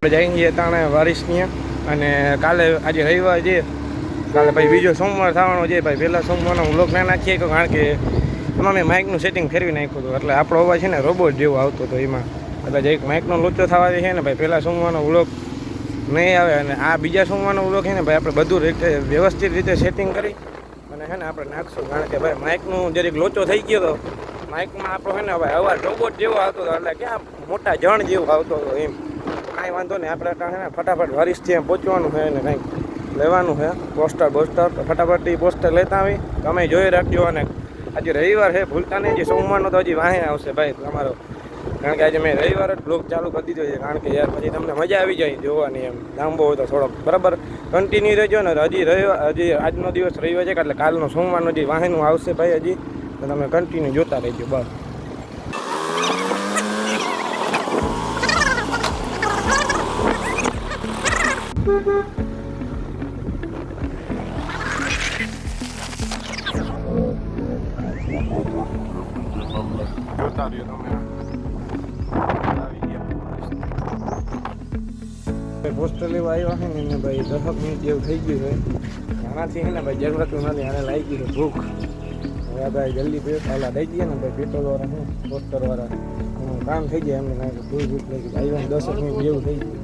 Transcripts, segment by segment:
જઈએ તાણે વારિસની અને કાલે આજે રવિવાર છે, કાલે ભાઈ બીજો સોમવાર થવાનો છે ભાઈ. પહેલાં સોમવારનો વ્લોગ ના નાખીએ કારણ કે એમાં મેં માઇકનું સેટિંગ ફેરવી નાખ્યું હતું, એટલે આપણો અવાજ છે ને રોબોટ જેવો આવતો હતો એમાં, એટલે જે માઇકનો લોચો થવાથી છે ને ભાઈ પહેલાં સોમવારનો વ્લોગ નહીં આવે. અને આ બીજા સોમવારનો વ્લોગ છે ને ભાઈ આપણે બધું રીતે વ્યવસ્થિત રીતે સેટિંગ કરી અને છે ને આપણે નાખશું, કારણ કે ભાઈ માઇકનું જરીક લોચો થઈ ગયો હતો. માઇકમાં આપણો છે ને ભાઈ અવાજ રોબોટ જેવો આવતો હતો, એટલે ક્યાં મોટા જણ જેવો આવતો હતો એમ. કાંઈ વાંધો નહીં, આપણે છે ને ફટાફટ વારિસથી એમ પહોંચવાનું છે ને કંઈક લેવાનું છે પોસ્ટર ફટાફટથી પોસ્ટર લેતા આવી તમે જોઈ રાખજો. અને આજે રવિવાર છે, ભૂલતા નહીં, જે સોમવારનો તો હજી વાહે આવશે ભાઈ તમારો, કારણ કે આજે મેં રવિવાર જ બ્લોગ ચાલુ કરી દીધો છે, કારણ કે યાર પછી તમને મજા આવી જાય જોવાની, એમ લાંબો હોય તો થોડોક બરાબર કન્ટિન્યુ રહેજો ને. હજી આજનો દિવસ રવિવાર છે એટલે કાલનો સોમવારનો હજી વાહેનું આવશે ભાઈ હજી, તો તમે કન્ટિન્યુ જોતા રહેજો બસ. જોતા રહ્યો તમે પોસ્ટર લેવા આવ્યા છે ને ભાઈ 10 મિનિટ જેવું થઈ ગયું છે, આનાથી છે ને ભાઈ જરૂરતું નથી, આને લાગી ગઈ છે ભૂખ. હવે ભાઈ જલ્દી પહેલા દઈ દઈએ ને ભાઈ પેટ્રોલ વાળા હું પોસ્ટર વાળા એનું કામ થઈ જાય એમને, ભૂખ લાગી આવ્યા 10 મિનિટ જેવું થઈ ગયું.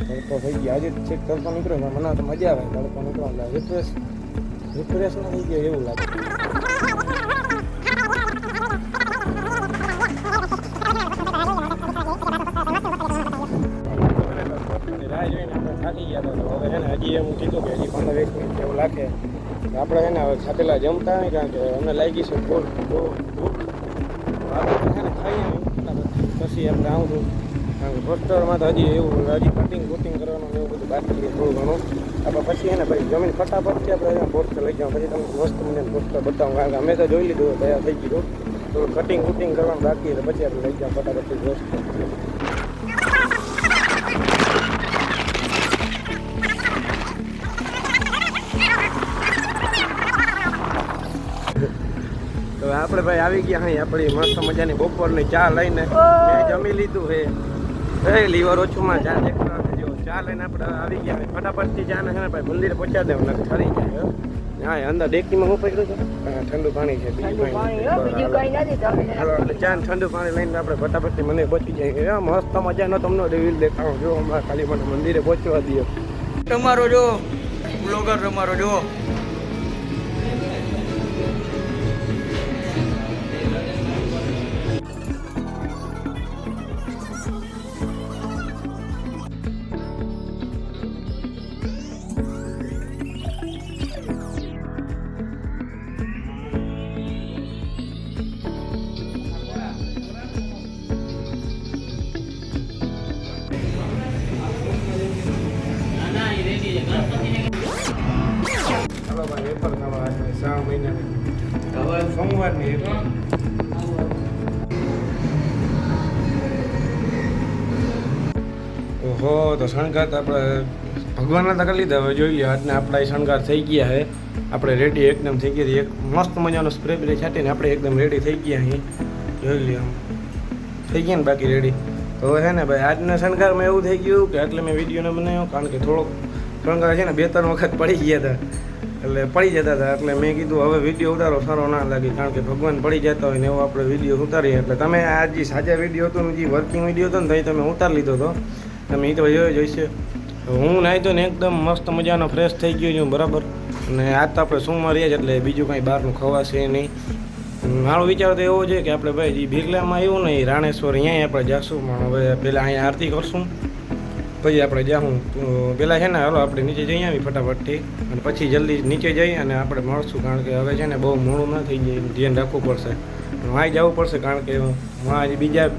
તડકો થઈ ગયો આજે છેક તડકો નીકળ્યો, મને તો મજા આવે તડકો નીકળવા, રિફ્રેશ ના થઈ ગયો એવું લાગે. રાહ જોઈને આપણે થાકી ગયા હતા, હવે છે ને હજી એવું કીધું કે હજી 15-20 મિનિટ જેવું લાગે. આપણે છે ને હવે ખાતેલા જમતા નહીં, કારણ કે અમને લાગી છે ભૂખ. આપણે છે ને ખાઈએ પછી આપણે આવું છું, કારણ કે પોસ્ટરમાં તો હજી એવું હજી કટિંગ કરવાનું એવું બધું બાકી છે થોડું ઘણું. આપણે પછી છે ને ભાઈ જમીન ફટાફટથી આપણે પોસ્ટર લઈ જાઉં, પછી તમને મસ્ત મને પોસ્ટર બતાવું, કારણ કે અમે તો જોઈ લીધું તૈયાર થઈ ગયું, થોડું કટિંગ કરવાનું બાકી એટલે પછી આપણે લઈ જાઉં ફટાફટથી પોસ્ટર. તો આપણે ભાઈ આવી ગયા અહીં આપણી મસ્ત મજાની બપોરની ચા લઈને મેં જમી લીધું છે, લીવર ઓછુંમાં ચા દેખવા જો ચા લઈને આપણે આવી ગયા ફટાફટથી ચા ને છે ને ભાઈ મંદિરે પહોંચાડી દેવું નથી ઠરી જાય. હા અંદર ડેકીમાં હું પકડ્યું છે, ઠંડુ પાણી છે, બીજું એટલે ચા ઠંડુ પાણી લઈને આપણે ફટાફટથી મંદિરે પહોંચી જાય. મસ્ત મજાનો તમને રિવીલ દેખાડો જો, અમારે ખાલી મને મંદિરે પહોંચવા દો. તમારો જો બ્લોગર તમારો જો ચાલો ભાઈ વેફર ખાવા શ્રાવણ મહિનાની સોમવારની ઓહો. તો શણગાર તો આપણે ભગવાનના તો કરી લીધા, હવે જોઈ લે આજના આપણા શણગાર થઈ ગયા છે, આપણે રેડી એકદમ થઈ ગયા. એક મસ્ત મજાનો સ્પ્રે બ્રે છાંટીને આપણે એકદમ રેડી થઈ ગયા અહીં જોઈ લે, આમ થઈ ગયા ને બાકી રેડી. તો હવે છે ને ભાઈ આજના શણગારમાં એવું થઈ ગયું કે એટલે મેં વિડીયો ન બનાવ્યો, કારણ કે થોડોક શણગાર છે ને 2-3 વખત પડી ગયા હતા, એટલે પડી જતા હતા, એટલે મેં કીધું હવે વિડીયો ઉતારો સારો ના લાગે, કારણ કે ભગવાન પડી જતા હોય ને એવો આપણે વિડીયો ઉતારીએ. એટલે તમે આ જે સાજા વિડીયો હતો ને જે વર્કિંગ વિડીયો હતો ને તો તમે ઉતારી લીધો હતો, તમે એ તો જોઈશે. હું નાહી તો ને એકદમ મસ્ત મજાનો ફ્રેશ થઈ ગયો છું બરાબર. અને આજ તો આપણે સોમવાર રહ્યા છે એટલે બીજું કાંઈ બહારનું ખવાશે નહીં. મારો વિચાર તો એવો છે કે આપણે ભાઈ જે બિરલામાં આવ્યું ને રાણેશ્વર અહીંયા આપણે જાશું, પણ હવે પહેલાં અહીંયા આરતી કરશું પછી આપણે જાઉં. પહેલાં છે ને હાલો આપણે નીચે જઈ આવી ફટાફટથી, અને પછી જલ્દી નીચે જઈ અને આપણે મળશું, કારણ કે હવે છે ને બહુ મોડું ના થઈ જાય, ધ્યાન રાખવું પડશે. વાંય જવું પડશે, કારણ કે વાં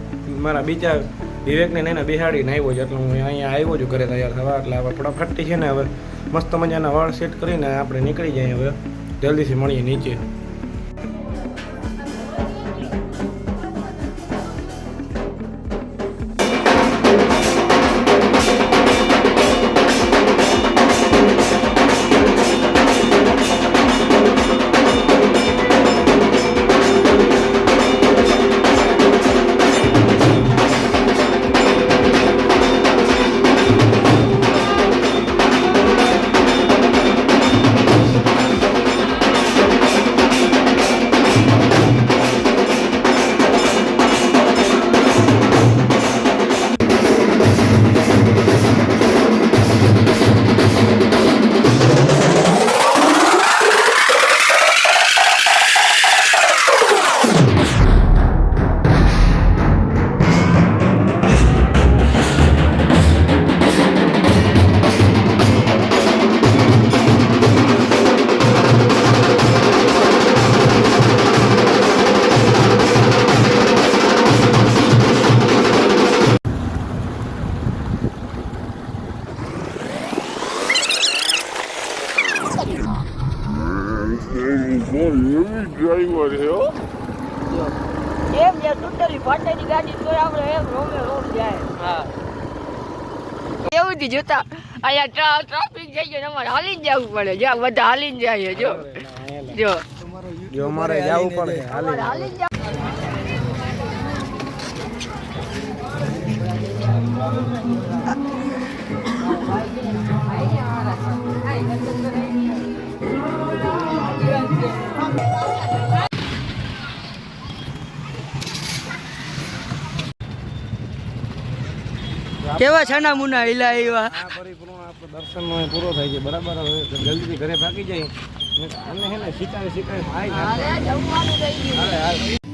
મારા બીજા વિવેકને એને બેહાડીને આવ્યો છે, એટલે હું અહીંયા આવ્યો છું ઘરે તૈયાર થવા. એટલે હવે ફટાફટથી છે ને હવે મસ્ત મજાના વાળ સેટ કરીને આપણે નીકળી જઈએ, હવે જલ્દીથી મળીએ નીચે. એમ જે તૂટેલી ફાટેલી ગાડી તો આપણે એમ રોમે રોમ જાય. હા એવું થી જોતા અહીંયા ટ્રાફિક થઈ ગયો અમારે હાલી જ જવું પડે. જ્યાં બધા હાલી જ જાય જો અમારે જવું પડે અમારે હાલી જ કેવા છાના મુના હિલા આવ્યા. આ પરિપૂર્ણ આપણો દર્શન પૂરો થાય છે બરાબર. હવે જલ્દીથી ઘરે ભાગી જાય અને હે ને શીખાય જમવાનું થઈ ગયું. હાલે હાલ